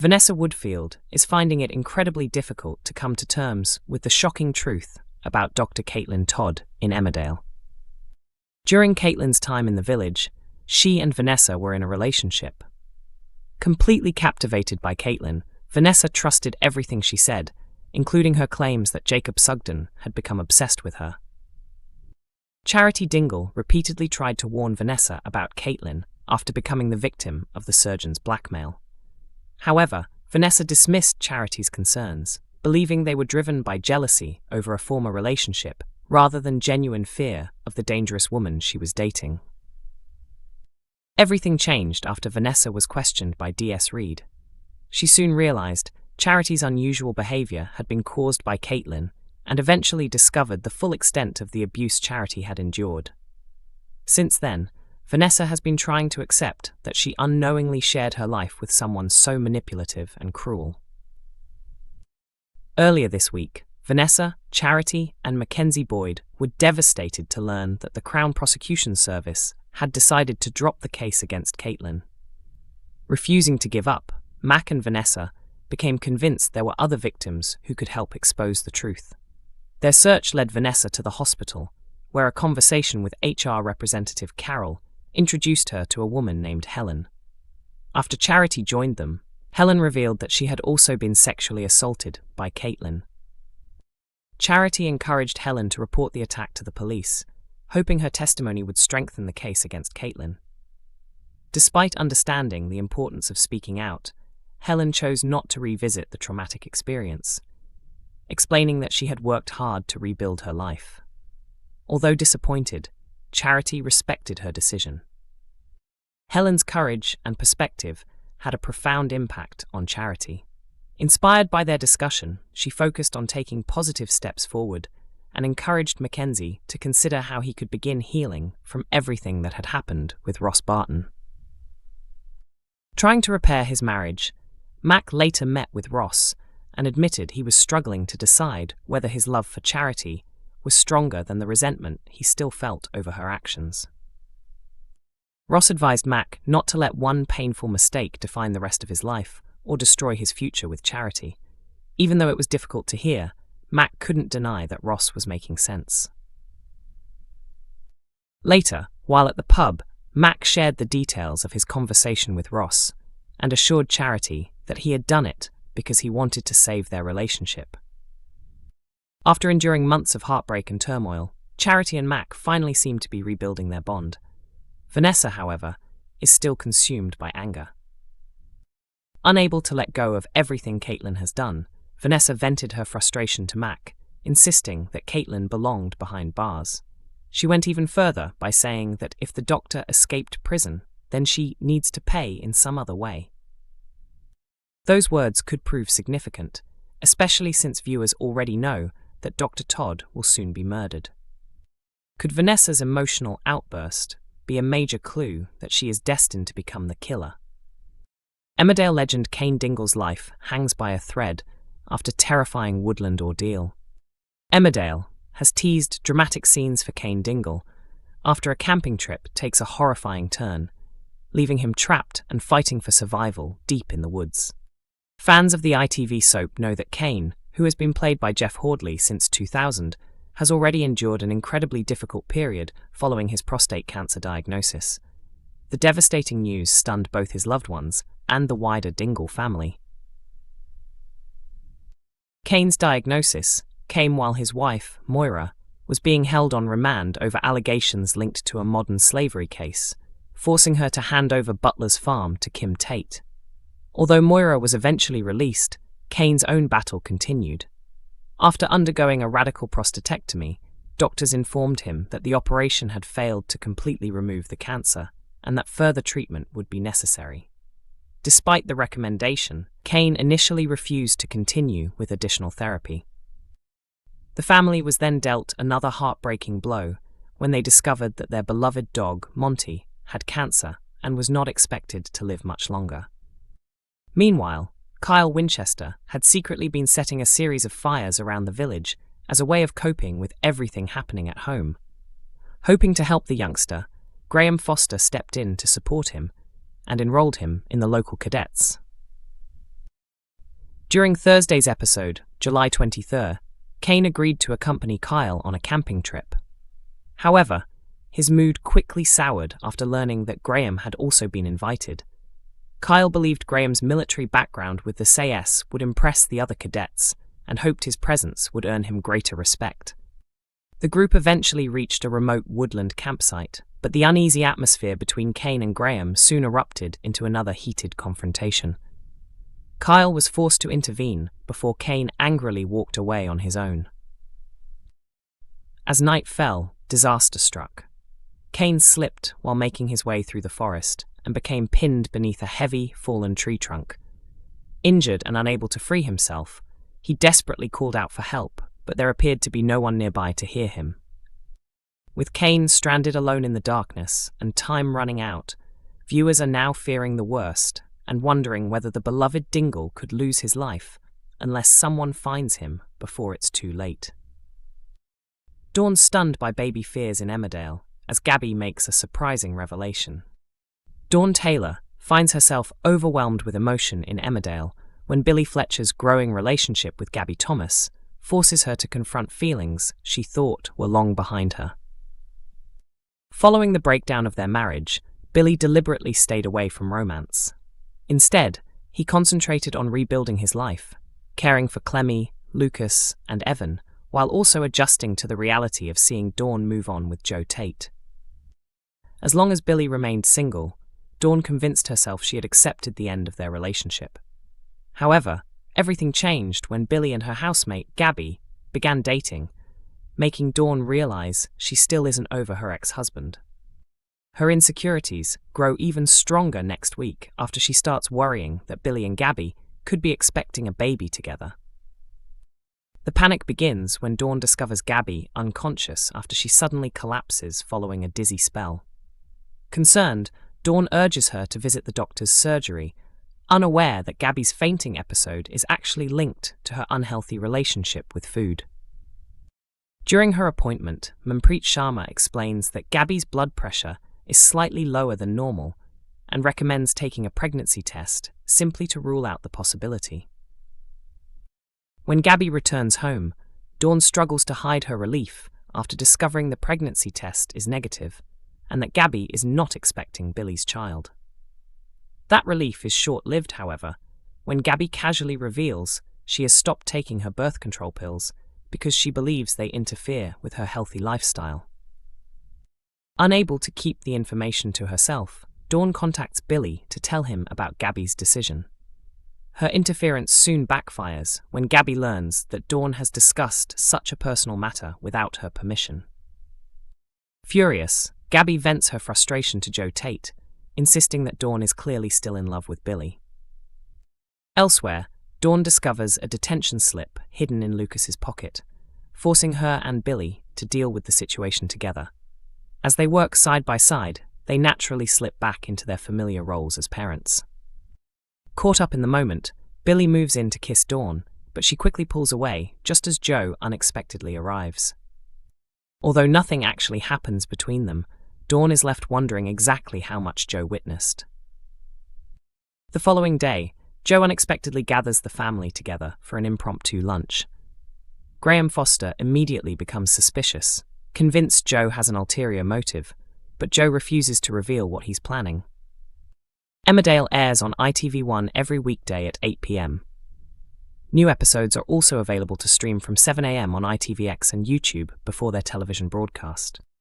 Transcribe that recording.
Vanessa Woodfield is finding it incredibly difficult to come to terms with the shocking truth about Dr. Caitlin Todd in Emmerdale. During Caitlin's time in the village, she and Vanessa were in a relationship. Completely captivated by Caitlin, Vanessa trusted everything she said, including her claims that Jacob Sugden had become obsessed with her. Charity Dingle repeatedly tried to warn Vanessa about Caitlin after becoming the victim of the surgeon's blackmail. However, Vanessa dismissed Charity's concerns, believing they were driven by jealousy over a former relationship rather than genuine fear of the dangerous woman she was dating. Everything changed after Vanessa was questioned by D.S. Reed. She soon realized Charity's unusual behavior had been caused by Caitlin and eventually discovered the full extent of the abuse Charity had endured. Since then, Vanessa has been trying to accept that she unknowingly shared her life with someone so manipulative and cruel. Earlier this week, Vanessa, Charity, and Mackenzie Boyd were devastated to learn that the Crown Prosecution Service had decided to drop the case against Caitlin. Refusing to give up, Mac and Vanessa became convinced there were other victims who could help expose the truth. Their search led Vanessa to the hospital, where a conversation with HR representative Carol introduced her to a woman named Helen. After Charity joined them, Helen revealed that she had also been sexually assaulted by Caitlin. Charity encouraged Helen to report the attack to the police, hoping her testimony would strengthen the case against Caitlin. Despite understanding the importance of speaking out, Helen chose not to revisit the traumatic experience, explaining that she had worked hard to rebuild her life. Although disappointed, Charity respected her decision. Helen's courage and perspective had a profound impact on Charity. Inspired by their discussion, she focused on taking positive steps forward and encouraged Mackenzie to consider how he could begin healing from everything that had happened with Ross Barton. Trying to repair his marriage, Mac later met with Ross and admitted he was struggling to decide whether his love for Charity was stronger than the resentment he still felt over her actions. Ross advised Mac not to let one painful mistake define the rest of his life or destroy his future with Charity. Even though it was difficult to hear, Mac couldn't deny that Ross was making sense. Later, while at the pub, Mac shared the details of his conversation with Ross and assured Charity that he had done it because he wanted to save their relationship. After enduring months of heartbreak and turmoil, Charity and Mac finally seemed to be rebuilding their bond. Vanessa, however, is still consumed by anger. Unable to let go of everything Caitlin has done, Vanessa vented her frustration to Mac, insisting that Caitlin belonged behind bars. She went even further by saying that if the doctor escaped prison, then she needs to pay in some other way. Those words could prove significant, especially since viewers already know that Dr. Todd will soon be murdered. Could Vanessa's emotional outburst be a major clue that she is destined to become the killer? Emmerdale legend Cain Dingle's life hangs by a thread after terrifying woodland ordeal. Emmerdale has teased dramatic scenes for Cain Dingle after a camping trip takes a horrifying turn, leaving him trapped and fighting for survival deep in the woods. Fans of the ITV soap know that Cain, who has been played by Jeff Hordley since 2000, has already endured an incredibly difficult period following his prostate cancer diagnosis. The devastating news stunned both his loved ones and the wider Dingle family. Cain's diagnosis came while his wife, Moira, was being held on remand over allegations linked to a modern slavery case, forcing her to hand over Butler's farm to Kim Tate. Although Moira was eventually released, Cain's own battle continued. After undergoing a radical prostatectomy, doctors informed him that the operation had failed to completely remove the cancer and that further treatment would be necessary. Despite the recommendation, Cain initially refused to continue with additional therapy. The family was then dealt another heartbreaking blow when they discovered that their beloved dog, Monty, had cancer and was not expected to live much longer. Meanwhile, Kyle Winchester had secretly been setting a series of fires around the village as a way of coping with everything happening at home. Hoping to help the youngster, Graham Foster stepped in to support him and enrolled him in the local cadets. During Thursday's episode, July 23rd, Kane agreed to accompany Kyle on a camping trip. However, his mood quickly soured after learning that Graham had also been invited. Kyle believed Graham's military background with the SAS would impress the other cadets and hoped his presence would earn him greater respect. The group eventually reached a remote woodland campsite, but the uneasy atmosphere between Kane and Graham soon erupted into another heated confrontation. Kyle was forced to intervene before Kane angrily walked away on his own. As night fell, disaster struck. Kane slipped while making his way through the forest and became pinned beneath a heavy, fallen tree trunk. Injured and unable to free himself, he desperately called out for help, but there appeared to be no one nearby to hear him. With Kane stranded alone in the darkness and time running out, viewers are now fearing the worst and wondering whether the beloved Dingle could lose his life unless someone finds him before it's too late. Dawn's stunned by baby fears in Emmerdale as Gabby makes a surprising revelation. Dawn Taylor finds herself overwhelmed with emotion in Emmerdale when Billy Fletcher's growing relationship with Gabby Thomas forces her to confront feelings she thought were long behind her. Following the breakdown of their marriage, Billy deliberately stayed away from romance. Instead, he concentrated on rebuilding his life, caring for Clemmy, Lucas, and Evan, while also adjusting to the reality of seeing Dawn move on with Joe Tate. As long as Billy remained single, Dawn convinced herself she had accepted the end of their relationship. However, everything changed when Billy and her housemate, Gabby, began dating, making Dawn realize she still isn't over her ex-husband. Her insecurities grow even stronger next week after she starts worrying that Billy and Gabby could be expecting a baby together. The panic begins when Dawn discovers Gabby unconscious after she suddenly collapses following a dizzy spell. Concerned, Dawn urges her to visit the doctor's surgery, unaware that Gabby's fainting episode is actually linked to her unhealthy relationship with food. During her appointment, Manpreet Sharma explains that Gabby's blood pressure is slightly lower than normal and recommends taking a pregnancy test simply to rule out the possibility. When Gabby returns home, Dawn struggles to hide her relief after discovering the pregnancy test is negative and that Gabby is not expecting Billy's child. That relief is short-lived, however, when Gabby casually reveals she has stopped taking her birth control pills because she believes they interfere with her healthy lifestyle. Unable to keep the information to herself, Dawn contacts Billy to tell him about Gabby's decision. Her interference soon backfires when Gabby learns that Dawn has discussed such a personal matter without her permission. Furious, Gabby vents her frustration to Joe Tate, insisting that Dawn is clearly still in love with Billy. Elsewhere, Dawn discovers a detention slip hidden in Lucas's pocket, forcing her and Billy to deal with the situation together. As they work side by side, they naturally slip back into their familiar roles as parents. Caught up in the moment, Billy moves in to kiss Dawn, but she quickly pulls away just as Joe unexpectedly arrives. Although nothing actually happens between them, Dawn is left wondering exactly how much Joe witnessed. The following day, Joe unexpectedly gathers the family together for an impromptu lunch. Graham Foster immediately becomes suspicious, convinced Joe has an ulterior motive, but Joe refuses to reveal what he's planning. Emmerdale airs on ITV1 every weekday at 8 p.m. New episodes are also available to stream from 7 a.m. on ITVX and YouTube before their television broadcast.